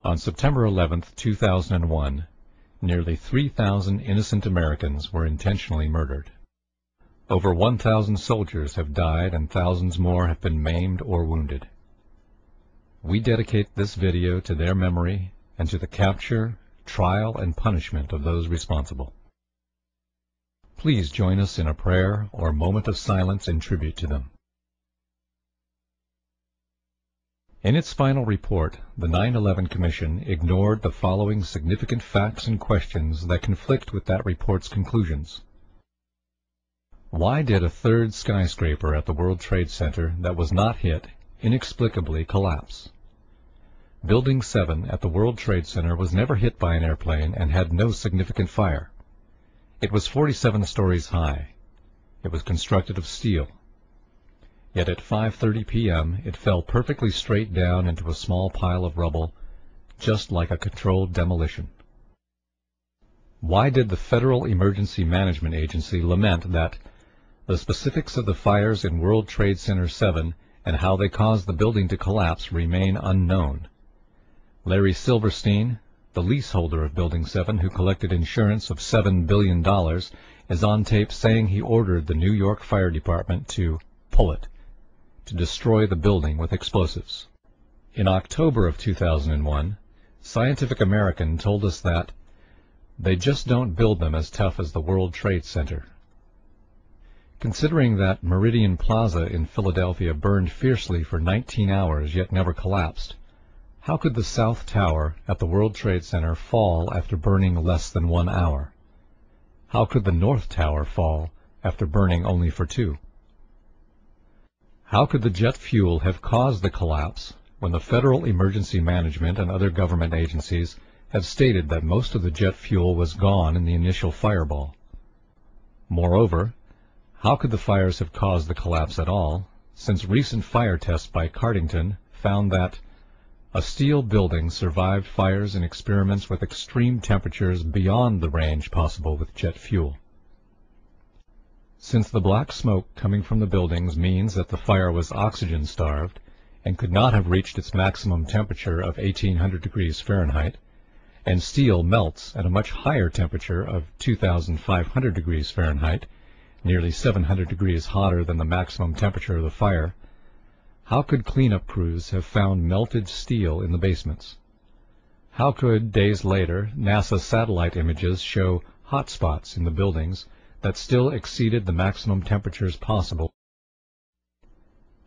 On September 11, 2001, nearly 3,000 innocent Americans were intentionally murdered. Over 1,000 soldiers have died and thousands more have been maimed or wounded. We dedicate this video to their memory and to the capture, trial, and punishment of those responsible. Please join us in a prayer or moment of silence in tribute to them. In its final report, the 9/11 Commission ignored the following significant facts and questions that conflict with that report's conclusions. Why did a third skyscraper at the World Trade Center that was not hit inexplicably collapse? Building 7 at the World Trade Center was never hit by an airplane and had no significant fire. It was 47 stories high. It was constructed of steel. Yet at 5:30 p.m. it fell perfectly straight down into a small pile of rubble, just like a controlled demolition. Why did the Federal Emergency Management Agency lament that the specifics of the fires in World Trade Center 7 and how they caused the building to collapse remain unknown? Larry Silverstein, the leaseholder of Building 7 who collected insurance of $7 billion, is on tape saying he ordered the New York Fire Department to pull it, to destroy the building with explosives. In October of 2001, Scientific American told us that they just don't build them as tough as the World Trade Center. Considering that Meridian Plaza in Philadelphia burned fiercely for 19 hours yet never collapsed, how could the South Tower at the World Trade Center fall after burning less than 1 hour? How could the North Tower fall after burning only for 2? How could the jet fuel have caused the collapse when the Federal Emergency Management and other government agencies have stated that most of the jet fuel was gone in the initial fireball? Moreover, how could the fires have caused the collapse at all, since recent fire tests by Cardington found that a steel building survived fires in experiments with extreme temperatures beyond the range possible with jet fuel? Since the black smoke coming from the buildings means that the fire was oxygen-starved and could not have reached its maximum temperature of 1,800 degrees Fahrenheit, and steel melts at a much higher temperature of 2,500 degrees Fahrenheit, nearly 700 degrees hotter than the maximum temperature of the fire, how could cleanup crews have found melted steel in the basements? How could, days later, NASA satellite images show hot spots in the buildings that still exceeded the maximum temperatures possible?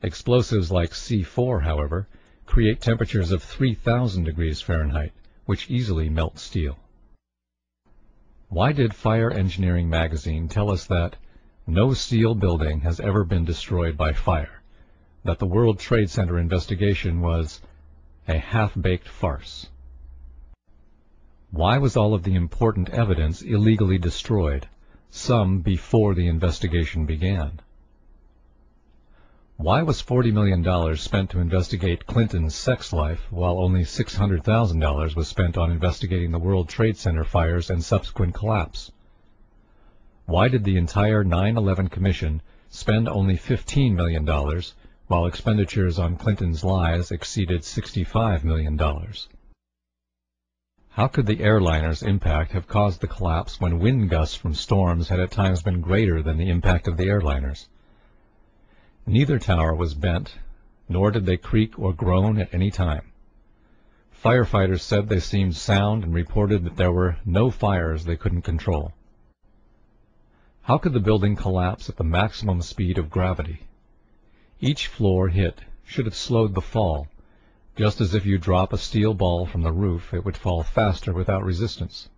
Explosives like C4, however, create temperatures of 3,000 degrees Fahrenheit, which easily melt steel. Why did Fire Engineering magazine tell us that no steel building has ever been destroyed by fire, that the World Trade Center investigation was a half-baked farce? Why was all of the important evidence illegally destroyed, some before the investigation began? Why was $40 million spent to investigate Clinton's sex life, while only $600,000 was spent on investigating the World Trade Center fires and subsequent collapse? Why did the entire 9/11 Commission spend only $15 million, while expenditures on Clinton's lies exceeded $65 million? How could the airliner's impact have caused the collapse when wind gusts from storms had at times been greater than the impact of the airliners? Neither tower was bent, nor did they creak or groan at any time. Firefighters said they seemed sound and reported that there were no fires they couldn't control. How could the building collapse at the maximum speed of gravity? Each floor hit should have slowed the fall. Just as if you drop a steel ball from the roof, it would fall faster without resistance.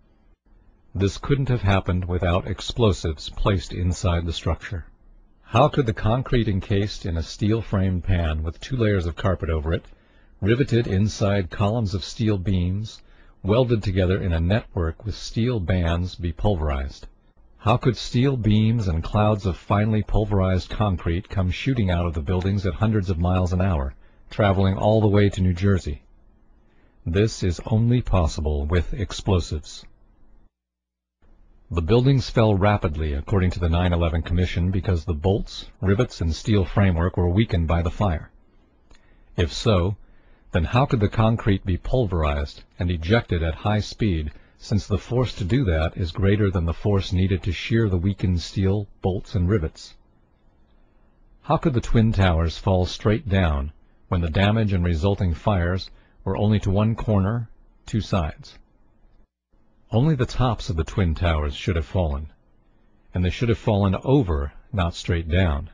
This couldn't have happened without explosives placed inside the structure. How could the concrete encased in a steel-framed pan with 2 layers of carpet over it, riveted inside columns of steel beams, welded together in a network with steel bands, be pulverized? How could steel beams and clouds of finely pulverized concrete come shooting out of the buildings at hundreds of miles an hour, traveling all the way to New Jersey? This is only possible with explosives. The buildings fell rapidly, according to the 9/11 Commission, because the bolts, rivets, and steel framework were weakened by the fire. If so, Then how could the concrete be pulverized and ejected at high speed, since the force to do that is greater than the force needed to shear the weakened steel, bolts, and rivets? How could the Twin Towers fall straight down when the damage and resulting fires were only to one corner, two sides? Only the tops of the Twin Towers should have fallen, and they should have fallen over, not straight down.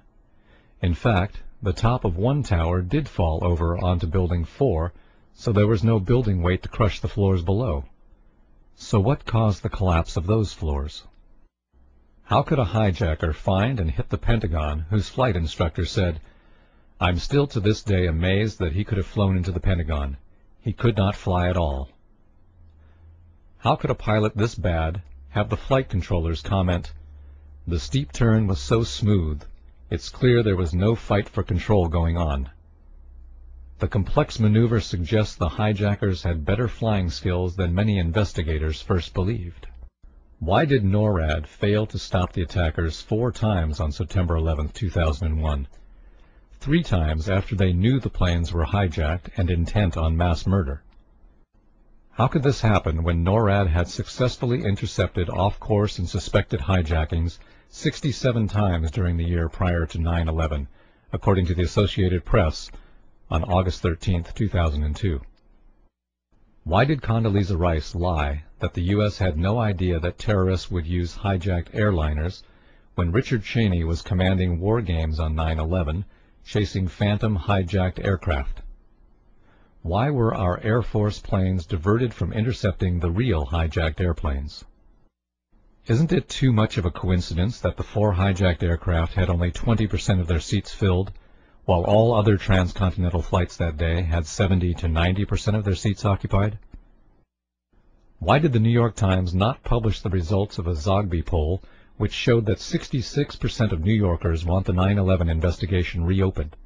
In fact, the top of one tower did fall over onto Building 4, so there was no building weight to crush the floors below. So what caused the collapse of those floors? How could a hijacker find and hit the Pentagon whose flight instructor said, "I'm still to this day amazed that he could have flown into the Pentagon. He could not fly at all"? How could a pilot this bad have the flight controllers comment, "The steep turn was so smooth, it's clear there was no fight for control going on"? The complex maneuver suggests the hijackers had better flying skills than many investigators first believed. Why did NORAD fail to stop the attackers 4 times on September 11, 2001, 3 times after they knew the planes were hijacked and intent on mass murder? How could this happen when NORAD had successfully intercepted off-course and suspected hijackings 67 times during the year prior to 9/11, according to the Associated Press on August 13, 2002? Why did Condoleezza Rice lie that the U.S. had no idea that terrorists would use hijacked airliners when Richard Cheney was commanding war games on 9/11, chasing phantom hijacked aircraft? Why were our Air Force planes diverted from intercepting the real hijacked airplanes? Isn't it too much of a coincidence that the 4 hijacked aircraft had only 20% of their seats filled, while all other transcontinental flights that day had 70 to 90% of their seats occupied? Why did the New York Times not publish the results of a Zogby poll which showed that 66% of New Yorkers want the 9/11 investigation reopened?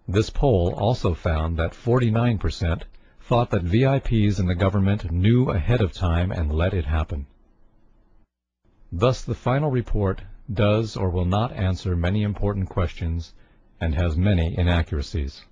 This poll also found that 49% thought that VIPs in the government knew ahead of time and let it happen. Thus, the final report does or will not answer many important questions and has many inaccuracies.